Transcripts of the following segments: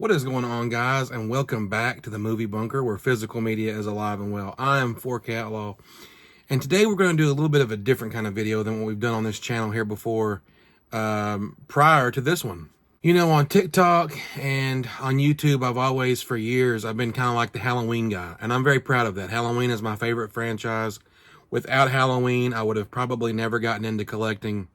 What is going on, guys, and welcome back to the Movie Bunker, where physical media is alive and well. I am Fork Outlaw, and today we're going to do a little bit of a different kind of video than what we've done on this channel here before, prior to this one. You know, on TikTok and on YouTube, for years, I've been kind of like the Halloween guy, and I'm very proud of that. Halloween is my favorite franchise. Without Halloween, I would have probably never gotten into collecting,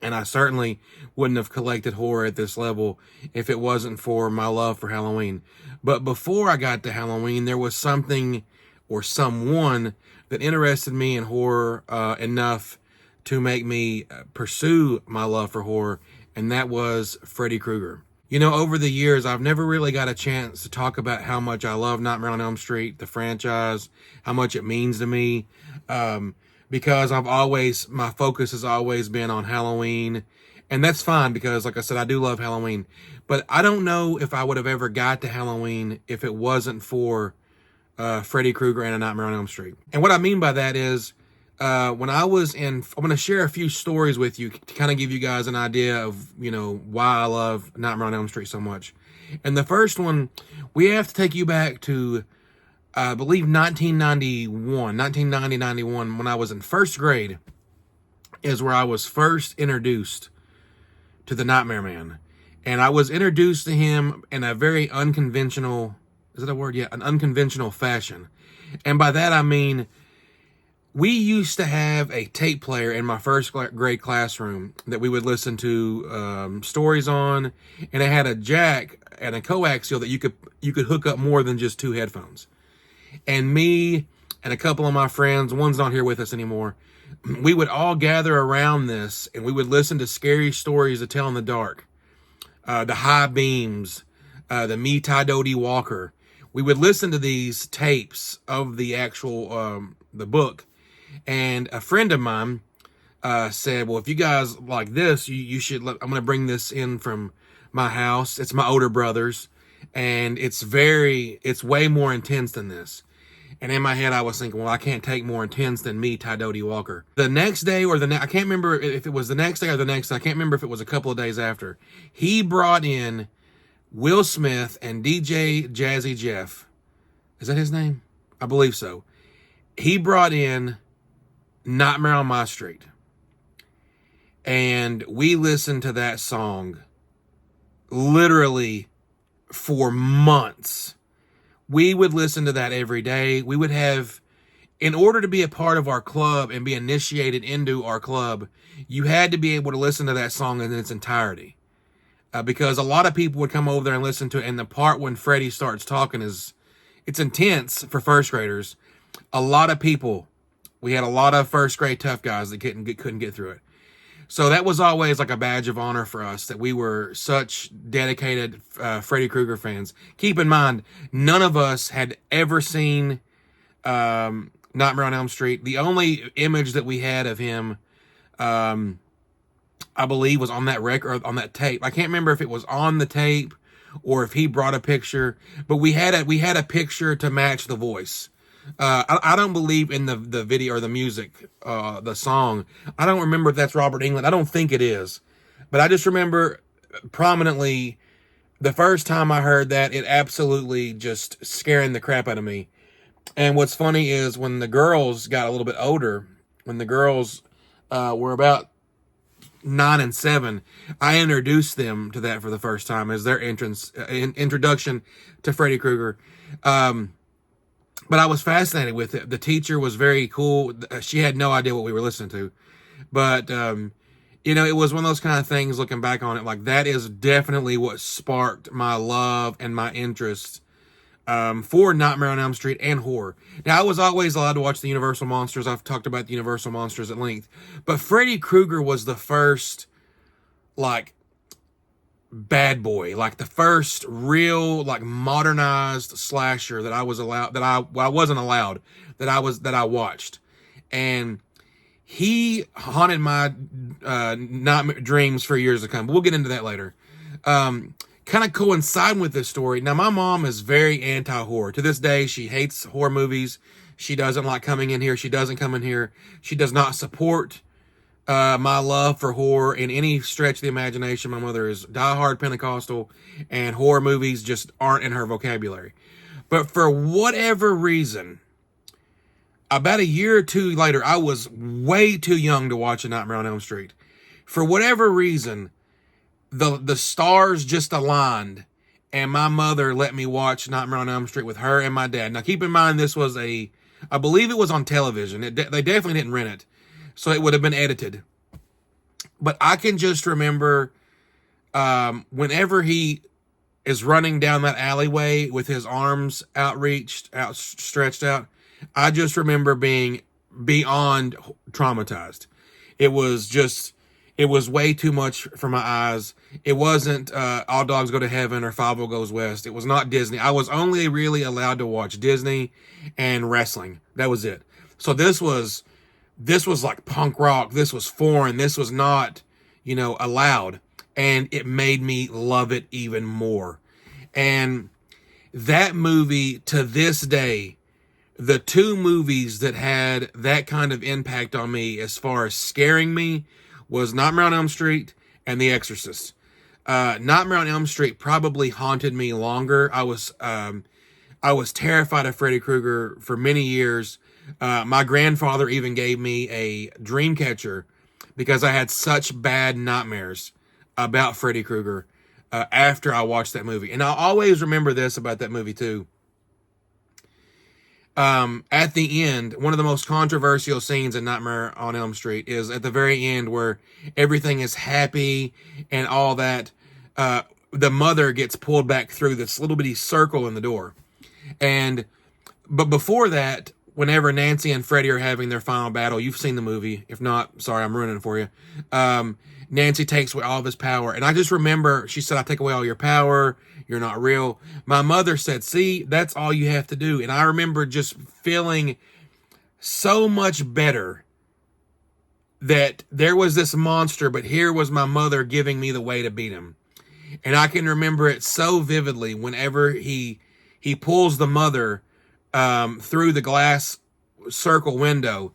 and I certainly wouldn't have collected horror at this level if it wasn't for my love for Halloween. But before I got to Halloween, there was something or someone that interested me in horror enough to make me pursue my love for horror, and that was Freddy Krueger. You know, over the years, I've never really got a chance to talk about how much I love Nightmare on Elm Street, the franchise, how much it means to me. Because my focus has always been on Halloween, and that's fine because, like I said, I do love Halloween, but I don't know if I would have ever got to Halloween if it wasn't for Freddy Krueger and A Nightmare on Elm Street. And what I mean by that is, I'm going to share a few stories with you to kind of give you guys an idea of, you know, why I love Nightmare on Elm Street so much. And the first one, we have to take you back to, I believe 1990-91, when I was in first grade, is where I was first introduced to the Nightmare Man. And I was introduced to him in a very unconventional, is it a word? Yeah, an unconventional fashion. And by that I mean, we used to have a tape player in my first grade classroom that we would listen to stories on, and it had a jack and a coaxial that you could hook up more than just two headphones. And me and a couple of my friends, one's not here with us anymore, we would all gather around this and we would listen to scary stories to tell in the dark. The High Beams, the Me, Ty Doty Walker. We would listen to these tapes of the actual, the book. And a friend of mine said, well, if you guys like this, you should, I'm going to bring this in from my house. It's my older brother's. And it's way more intense than this. And in my head, I was thinking, well, I can't take more intense than Me, Ty Doty Walker. The next day I can't remember if it was the next day or the next day. I can't remember if it was a couple of days after. He brought in Will Smith and DJ Jazzy Jeff. Is that his name? I believe so. He brought in Nightmare on My Street. And we listened to that song literally for months. We would listen to that every day. We would have, in order to be a part of our club and be initiated into our club, you had to be able to listen to that song in its entirety. Because a lot of people would come over there and listen to it, and the part when Freddy starts talking it's intense for first graders. We had a lot of first grade tough guys that couldn't get through it. So that was always like a badge of honor for us that we were such dedicated Freddy Krueger fans. Keep in mind, none of us had ever seen Nightmare on Elm Street. The only image that we had of him, I believe, was on that record, on that tape. I can't remember if it was on the tape or if he brought a picture, but we had a picture to match the voice. I don't believe in the video or the music, the song. I don't remember if that's Robert Englund. I don't think it is. But I just remember prominently the first time I heard that, it absolutely just scaring the crap out of me. And what's funny is when the girls got a little bit older, when the girls were about 9 and 7, I introduced them to that for the first time as their introduction to Freddy Krueger. But I was fascinated with it. The teacher was very cool. She had no idea what we were listening to. But, you know, it was one of those kind of things, looking back on it, like that is definitely what sparked my love and my interest for Nightmare on Elm Street and horror. Now, I was always allowed to watch the Universal Monsters. I've talked about the Universal Monsters at length. But Freddy Krueger was the first, like, bad boy, like the first real, like, modernized slasher that I was allowed, that I wasn't allowed, that I watched. And he haunted my nightmare dreams for years to come. But we'll get into that later. Kind of coinciding with this story. Now, my mom is very anti-horror. To this day, she hates horror movies. She doesn't like coming in here. She doesn't come in here. She does not support my love for horror in any stretch of the imagination. My mother is diehard Pentecostal, and horror movies just aren't in her vocabulary. But for whatever reason, about a year or two later, I was way too young to watch A Nightmare on Elm Street. For whatever reason, the stars just aligned, and my mother let me watch Nightmare on Elm Street with her and my dad. Now, keep in mind, this was I believe it was on television. They definitely didn't rent it, so it would have been edited. But I can just remember whenever he is running down that alleyway with his arms outstretched out, I just remember being beyond traumatized. It was way too much for my eyes. It wasn't All Dogs Go to Heaven or Five Goes West. It was not Disney. I was only really allowed to watch Disney and wrestling. That was it. So this was like punk rock. This was foreign. This was not, allowed. And it made me love it even more. And that movie, to this day, the two movies that had that kind of impact on me as far as scaring me was Nightmare on Elm Street and The Exorcist. Nightmare on Elm Street probably haunted me longer. I was terrified of Freddy Krueger for many years. My grandfather even gave me a dream catcher because I had such bad nightmares about Freddy Krueger after I watched that movie. And I'll always remember this about that movie too. At the end, one of the most controversial scenes in Nightmare on Elm Street is at the very end where everything is happy and all that. The mother gets pulled back through this little bitty circle in the door. But before that, whenever Nancy and Freddy are having their final battle, you've seen the movie. If not, sorry, I'm ruining it for you. Nancy takes away all of his power. And I just remember, she said, I take away all your power. You're not real. My mother said, see, that's all you have to do. And I remember just feeling so much better that there was this monster, but here was my mother giving me the way to beat him. And I can remember it so vividly whenever he pulls the mother through the glass circle window.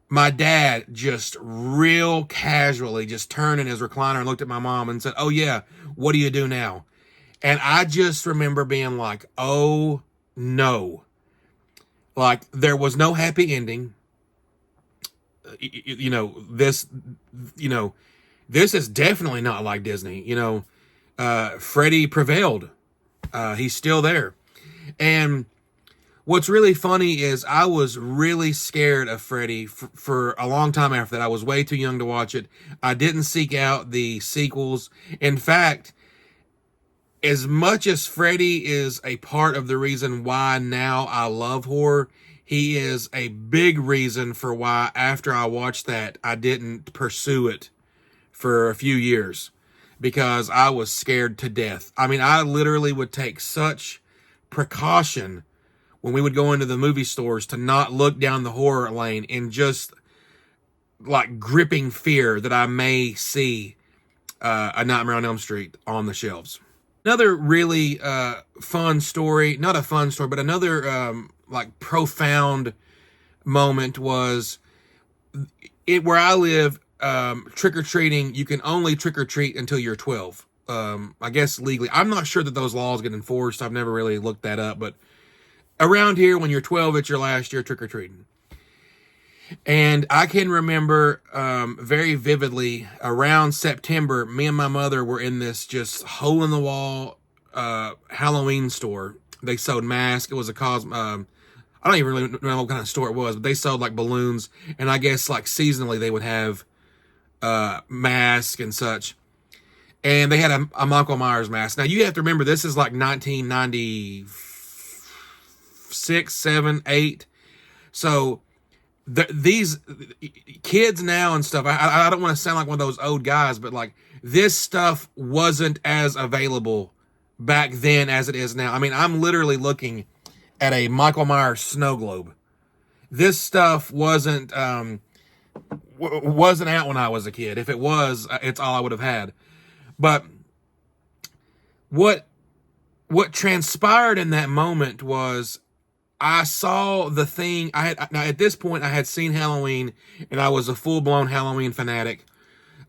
My dad just real casually just turned in his recliner and looked at my mom and said, oh yeah, what do you do now? And I just remember being like, oh no. Like, there was no happy ending. This is definitely not like Disney. Freddy prevailed. He's still there. And what's really funny is I was really scared of Freddy for a long time after that. I was way too young to watch it. I didn't seek out the sequels. In fact, as much as Freddy is a part of the reason why now I love horror, he is a big reason for why after I watched that, I didn't pursue it for a few years because I was scared to death. I mean, I literally would take such precaution when we would go into the movie stores to not look down the horror lane in just like gripping fear that I may see A Nightmare on Elm Street on the shelves. Another really fun story, not a fun story, but another like profound moment was where I live, trick-or-treating, you can only trick-or-treat until you're 12. I guess legally. I'm not sure that those laws get enforced. I've never really looked that up, but around here, when you're 12, it's your last year trick-or-treating. And I can remember very vividly, around September, me and my mother were in this just hole-in-the-wall Halloween store. They sold masks. It was I don't even really know what kind of store it was, but they sold like balloons. And I guess like seasonally they would have masks and such. And they had a Michael Myers mask. Now, you have to remember, this is like 1996, 7, 8. So these kids now and stuff, I don't want to sound like one of those old guys, but like this stuff wasn't as available back then as it is now. I mean, I'm literally looking at a Michael Myers snow globe. This stuff wasn't out when I was a kid. If it was, it's all I would have had. But what transpired in that moment was I saw the thing. Now at this point I had seen Halloween, and I was a full blown Halloween fanatic.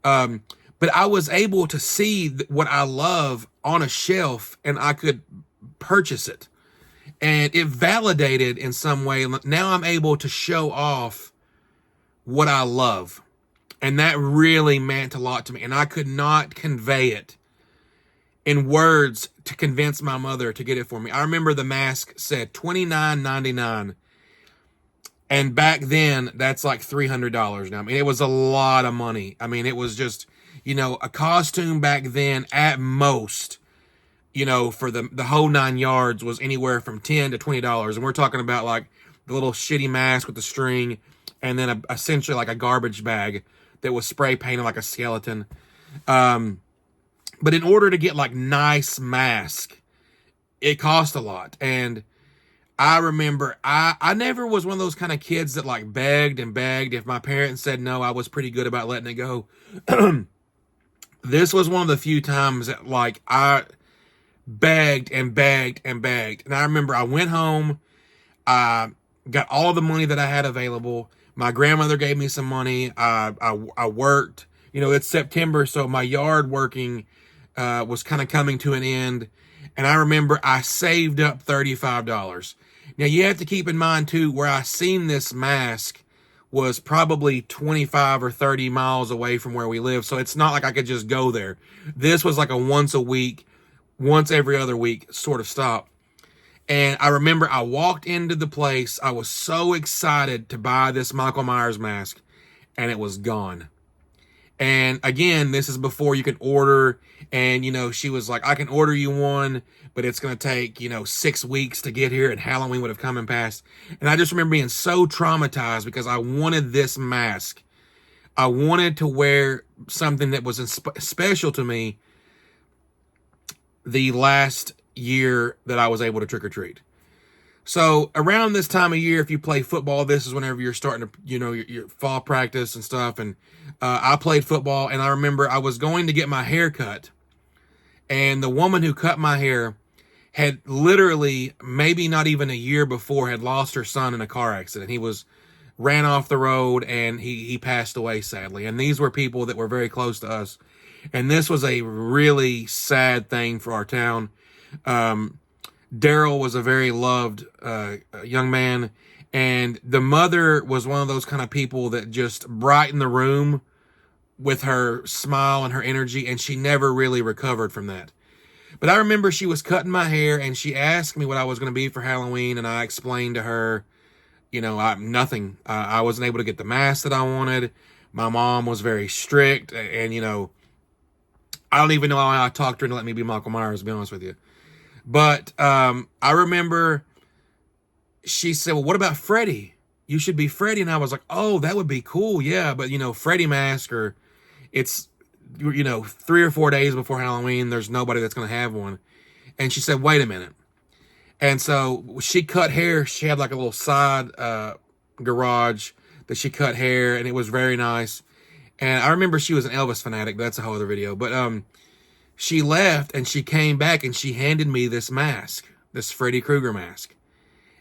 But I was able to see what I love on a shelf, and I could purchase it, and it validated in some way. Now I'm able to show off what I love, and that really meant a lot to me. And I could not convey it in words to convince my mother to get it for me. I remember the mask said $29.99. And back then, that's like $300 now. I mean, it was a lot of money. I mean, it was just, a costume back then at most, for the whole 9 yards was anywhere from $10 to $20. And we're talking about like the little shitty mask with the string, and then essentially like a garbage bag that was spray painted like a skeleton. But in order to get like nice mask, it cost a lot. And I remember I never was one of those kind of kids that like begged and begged. If my parents said no, I was pretty good about letting it go. This was one of the few times that like I begged and begged and begged. And I remember I went home, I got all the money that I had available. My grandmother gave me some money. I worked. It's September, so my yard working was kind of coming to an end. And I remember I saved up $35. Now, you have to keep in mind, too, where I seen this mask was probably 25 or 30 miles away from where we live. So it's not like I could just go there. This was like a once a week, once every other week sort of stop. And I remember I walked into the place. I was so excited to buy this Michael Myers mask, and it was gone. And again, this is before you can order. And, she was like, I can order you one, but it's going to take, 6 weeks to get here. And Halloween would have come and passed. And I just remember being so traumatized because I wanted this mask. I wanted to wear something that was special to me the last year that I was able to trick or treat. So around this time of year, if you play football, this is whenever you're starting to, your fall practice and stuff. And I played football, and I remember I was going to get my hair cut, and the woman who cut my hair had literally, maybe not even a year before, had lost her son in a car accident. He ran off the road, and he passed away, sadly. And these were people that were very close to us. And this was a really sad thing for our town. Daryl was a very loved young man, and the mother was one of those kind of people that just brightened the room with her smile and her energy, and she never really recovered from that. But I remember she was cutting my hair, and she asked me what I was going to be for Halloween, and I explained to her, nothing. I wasn't able to get the mask that I wanted. My mom was very strict, and, I don't even know how I talked to her to let me be Michael Myers, to be honest with you. But I remember she said, well, what about Freddy? You should be Freddy. And I was like, oh, that would be cool. Yeah, but, Freddy mask, or it's, 3 or 4 days before Halloween, there's nobody that's going to have one. And she said, wait a minute. And so she cut hair. She had like a little side garage that she cut hair, and it was very nice. And I remember she was an Elvis fanatic, but that's a whole other video. But she left, and she came back, and she handed me this mask, this Freddy Krueger mask.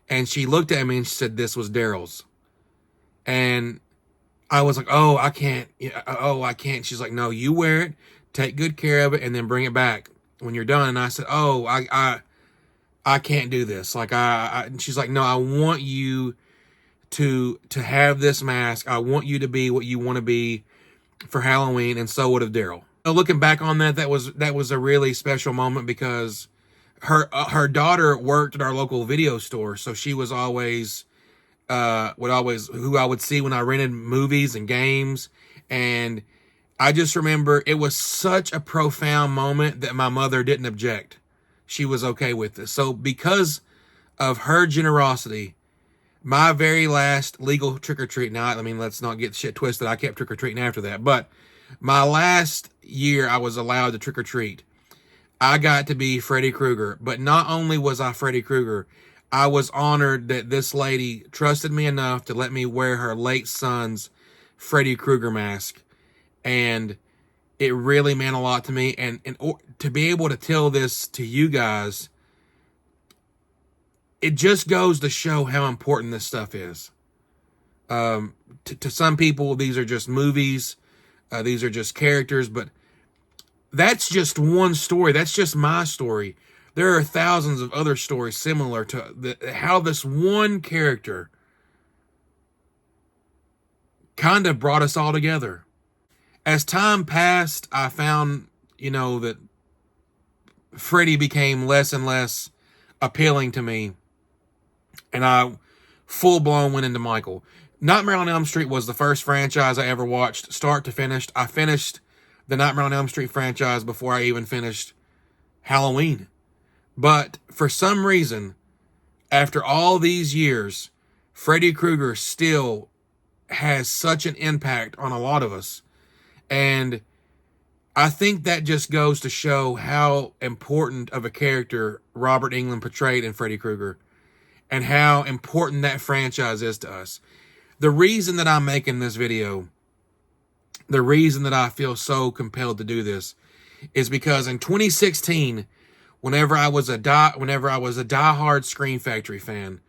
And she looked at me, and she said, this was Daryl's. And I was like, oh, I can't. I can't. She's like, no, you wear it, take good care of it, and then bring it back when you're done. And I said, oh, I can't do this. Like, and she's like, no, I want you to have this mask. I want you to be what you want to be for Halloween, and so would have Daryl. Looking back on that was a really special moment, because her daughter worked at our local video store, so she was always who I would see when I rented movies and games. And I just remember it was such a profound moment that my mother didn't object. She was okay with this. So because of her generosity, my very last legal trick-or-treat night, let's not get shit twisted, I kept trick-or-treating after that, but my last year I was allowed to trick-or-treat, I got to be Freddy Krueger. But not only was I Freddy Krueger, I was honored that this lady trusted me enough to let me wear her late son's Freddy Krueger mask. And it really meant a lot to me. And to be able to tell this to you guys, it just goes to show how important this stuff is. To some people, these are just movies. These are just characters, but that's just one story. That's just my story. There are thousands of other stories similar to how this one character kind of brought us all together. As time passed, I found, that Freddy became less and less appealing to me, and I full-blown went into Michael. Nightmare on Elm Street was the first franchise I ever watched, start to finish. I finished the Nightmare on Elm Street franchise before I even finished Halloween. But for some reason, after all these years, Freddy Krueger still has such an impact on a lot of us. And I think that just goes to show how important of a character Robert Englund portrayed in Freddy Krueger, and how important that franchise is to us. The reason that I'm making this video, the reason that I feel so compelled to do this, is because in 2016, whenever I was a diehard Scream Factory fan,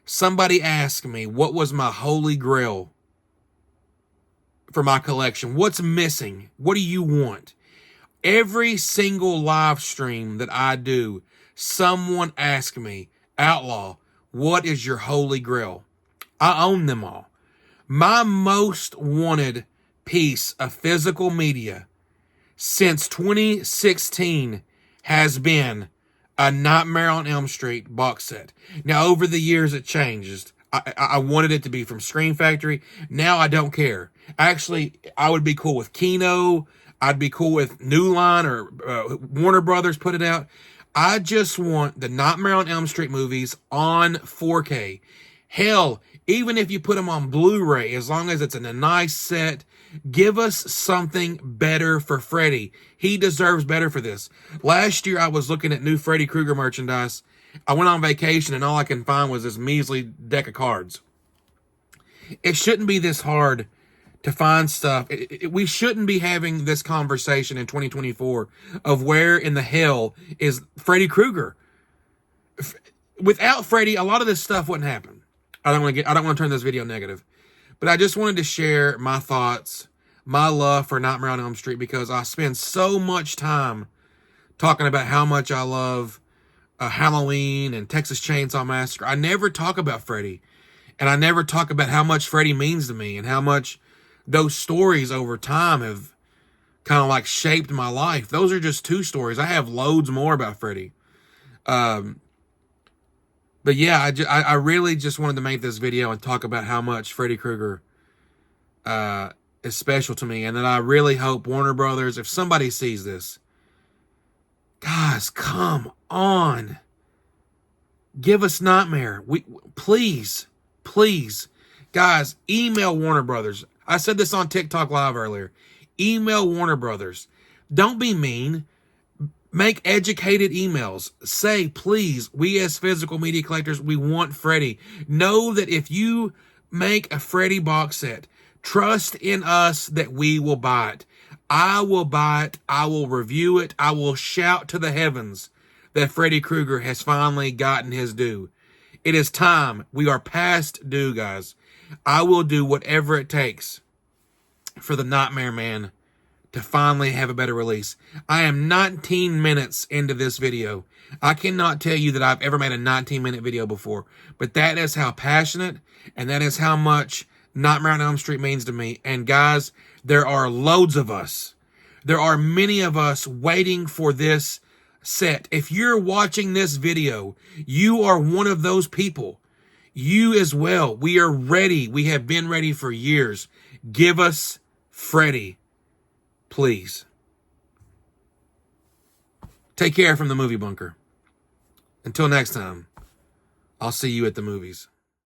somebody asked me what was my holy grail for my collection. What's missing? What do you want? Every single live stream that I do, someone asks me, Outlaw, what is your holy grail? I own them all. My most wanted piece of physical media since 2016 has been a Nightmare on Elm Street box set. Now, over the years, it changes. I wanted it to be from Scream Factory. Now I don't care. Actually, I would be cool with Kino. I'd be cool with New Line or Warner Brothers put it out. I just want the Nightmare on Elm Street movies on 4K. Hell, even if you put them on Blu-ray, as long as it's in a nice set, give us something better for Freddy. He deserves better for this. Last year, I was looking at new Freddy Krueger merchandise. I went on vacation, and all I can find was this measly deck of cards. It shouldn't be this hard to find stuff. We shouldn't be having this conversation in 2024 of where in the hell is Freddy Krueger. Without Freddy, a lot of this stuff wouldn't happen. I don't want to turn this video negative, but I just wanted to share my thoughts, my love for Nightmare on Elm Street, because I spend so much time talking about how much I love Halloween and Texas Chainsaw Massacre. I never talk about Freddy, and I never talk about how much Freddy means to me and how much those stories over time have kind of like shaped my life. Those are just two stories. I have loads more about Freddy. But yeah, I really just wanted to make this video and talk about how much Freddy Krueger is special to me. And that I really hope Warner Brothers, if somebody sees this, guys, come on. Give us Nightmare. Please. Guys, email Warner Brothers. I said this on TikTok Live earlier. Email Warner Brothers. Don't be mean. Make educated emails. Say, please, we as physical media collectors, we want Freddy. Know that if you make a Freddy box set, trust in us that we will buy it. I will buy it. I will review it. I will shout to the heavens that Freddy Krueger has finally gotten his due. It is time. We are past due, guys. I will do whatever it takes for the Nightmare Man to finally have a better release. I am 19 minutes into this video. I cannot tell you that I've ever made a 19-minute video before, but that is how passionate and that is how much Nightmare on Elm Street means to me. And guys, there are loads of us. There are many of us waiting for this set. If you're watching this video, you are one of those people. You as well. We are ready. We have been ready for years. Give us Freddy, please. Take care from the Movie Bunker. Until next time, I'll see you at the movies.